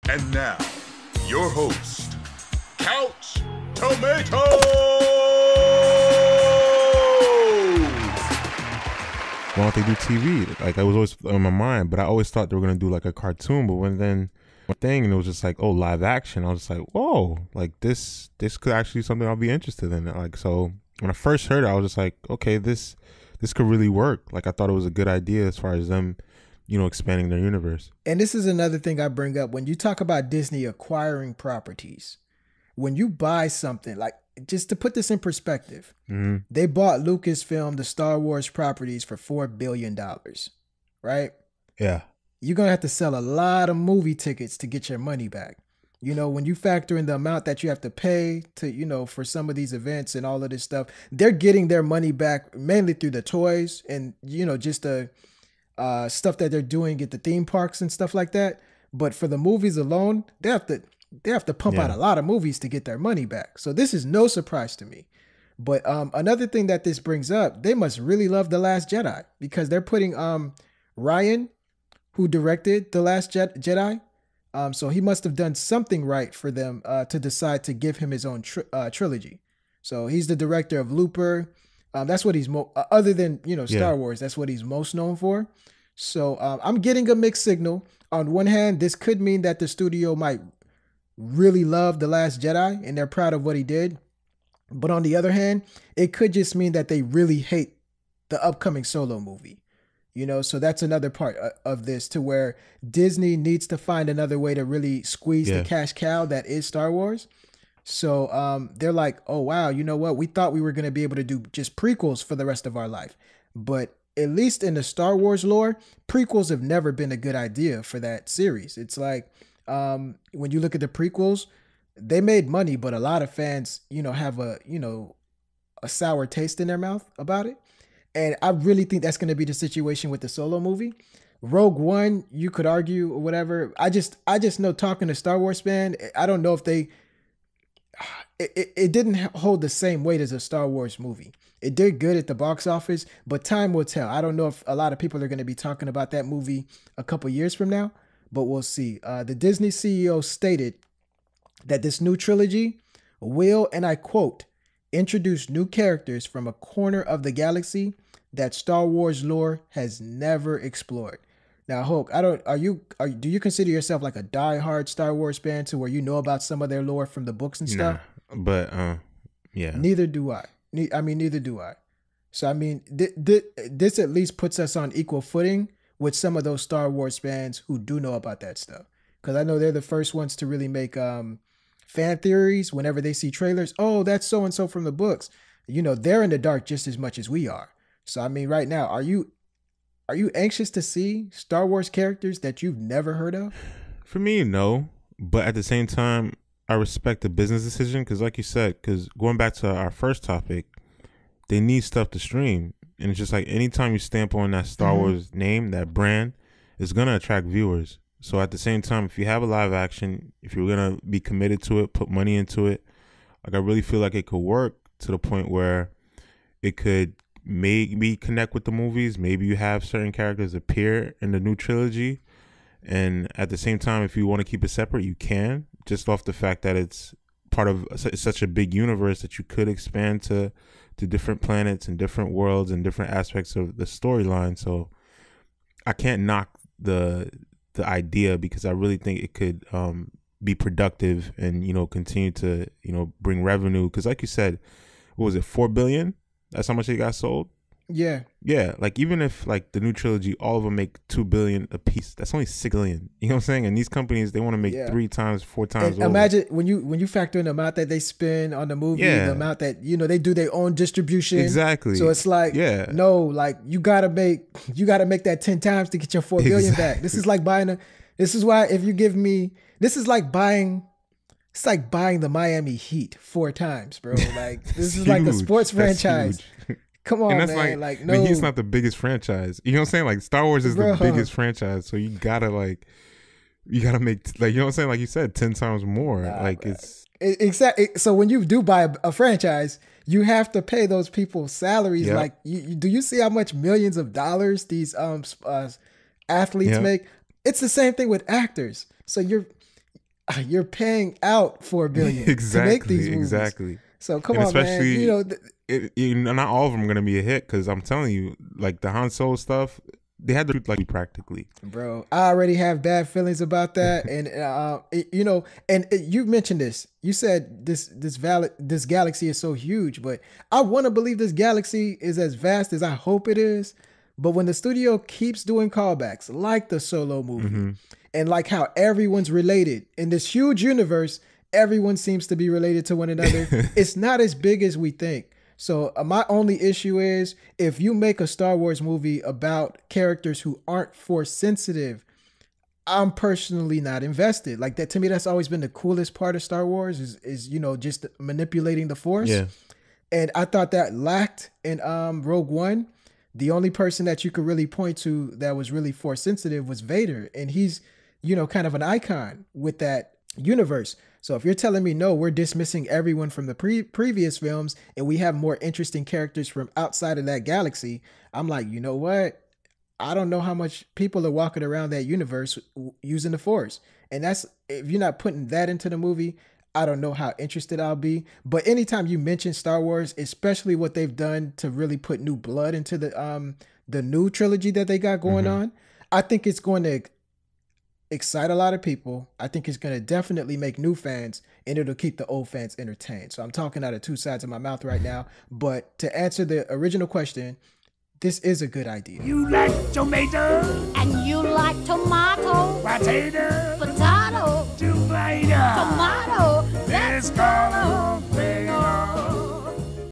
And now, your host, Couch Tomato! Why don't they do TV? Like, I was always on my mind, but I always thought they were going to do like a cartoon. But when then thing and it was just like, oh, live action, I was just like, whoa, like this could actually be something I'll be interested in. Like, so when I first heard it, I was just like, okay, this could really work. Like, I thought it was a good idea as far as them, expanding their universe. And this is another thing I bring up when you talk about Disney acquiring properties. When you buy something, like, just to put this in perspective, they bought Lucasfilm, the Star Wars properties, for $4 billion, right? Yeah. You're going to have to sell a lot of movie tickets to get your money back. When you factor in the amount that you have to pay to, for some of these events and all of this stuff, they're getting their money back mainly through the toys and, just the stuff that they're doing at the theme parks and stuff like that. But for the movies alone, they have to pump out a lot of movies to get their money back. So this is no surprise to me. But another thing that this brings up, they must really love The Last Jedi because they're putting Rian, who directed The Last Jedi. So he must have done something right for them to decide to give him his own trilogy. So he's the director of Looper. That's what he's other than, Star Wars, that's what he's most known for. So I'm getting a mixed signal. On one hand, this could mean that the studio might really love The Last Jedi and they're proud of what he did. But on the other hand, it could just mean that they really hate the upcoming Solo movie. So that's another part of this to where Disney needs to find another way to really squeeze the cash cow that is Star Wars. So they're like, oh, wow, you know what? We thought we were going to be able to do just prequels for the rest of our life. But at least in the Star Wars lore, prequels have never been a good idea for that series. It's like when you look at the prequels, they made money, but a lot of fans, have a sour taste in their mouth about it. And I really think that's going to be the situation with the Solo movie. Rogue One, you could argue or whatever. I just know, talking to Star Wars fan, I don't know if it didn't hold the same weight as a Star Wars movie. It did good at the box office, but time will tell. I don't know if a lot of people are going to be talking about that movie a couple years from now, but we'll see. The Disney CEO stated that this new trilogy will, and I quote, introduce new characters from a corner of the galaxy that Star Wars lore has never explored. Now, Hulk, do you consider yourself like a diehard Star Wars fan to where you know about some of their lore from the books and stuff? Nah, but yeah. Neither do I. Neither do I. So, this at least puts us on equal footing with some of those Star Wars fans who do know about that stuff. Because I know they're the first ones to really make fan theories whenever they see trailers. Oh, that's so-and-so from the books. They're in the dark just as much as we are. So, right now, are you anxious to see Star Wars characters that you've never heard of? For me, no. But at the same time, I respect the business decision because, like you said, because going back to our first topic, they need stuff to stream. And it's just like anytime you stamp on that Star Wars name, that brand, it's going to attract viewers. So at the same time, if you have a live action, if you're going to be committed to it, put money into it, like I really feel like it could work to the point where it could maybe connect with the movies. Maybe you have certain characters appear in the new trilogy. And at the same time, if you want to keep it separate, you can, just off the fact that it's part of such a big universe that you could expand to different planets and different worlds and different aspects of the storyline. So I can't knock the idea because I really think it could be productive and, continue to, bring revenue. Because like you said, what was it, 4 billion? That's how much they got sold? Yeah. Yeah. Like, even if like the new trilogy, all of them make 2 billion a piece, that's only 6 billion. You know what I'm saying? And these companies, they want to make 3 times, 4 times and over. imagine when you factor in the amount that they spend on the movie, the amount that, they do their own distribution. Exactly. So it's like, no, like you gotta make that 10 times to get your 4 billion back. This is like this is like buying the Miami Heat 4 times, bro. Like, this is like a sports franchise. Come on, and that's man. Like, no. He's not the biggest franchise. You know what I'm saying? Like, Star Wars is the biggest franchise. So you gotta make, you know what I'm saying? Like you said, 10 times more. Exactly. So when you do buy a franchise, you have to pay those people salaries. Yep. Like, do you see how much millions of dollars these athletes make? It's the same thing with actors. So you're paying out $4 billion exactly, to make these movies. Exactly. So come and on, man. You know, not all of them are gonna be a hit because I'm telling you, like the Han Solo stuff, they had to do like practically. Bro, I already have bad feelings about that, and you know, and you mentioned this. You said this galaxy is so huge, but I want to believe this galaxy is as vast as I hope it is. But when the studio keeps doing callbacks, like the Solo movie, and like how everyone's related in this huge universe. Everyone seems to be related to one another. It's not as big as we think. So my only issue is if you make a Star Wars movie about characters who aren't Force sensitive, I'm personally not invested. Like that, to me, that's always been the coolest part of Star Wars is you know, just manipulating the Force. Yeah. And I thought that lacked in Rogue One. The only person that you could really point to that was really Force sensitive was Vader. And he's, you know, kind of an icon with that universe. So if you're telling me, no, we're dismissing everyone from the previous films and we have more interesting characters from outside of that galaxy, I'm like, you know what? I don't know how much people are walking around that universe using the Force. And that's, if you're not putting that into the movie, I don't know how interested I'll be. But anytime you mention Star Wars, especially what they've done to really put new blood into the new trilogy that they got going on, I think it's going to excite a lot of people. I think it's going to definitely make new fans, and it'll keep the old fans entertained. So I'm talking out of two sides of my mouth right now. But to answer the original question, this is a good idea. You like tomato? And you like tomato? Potato? Potato? Tomato? Tomato? Let's go!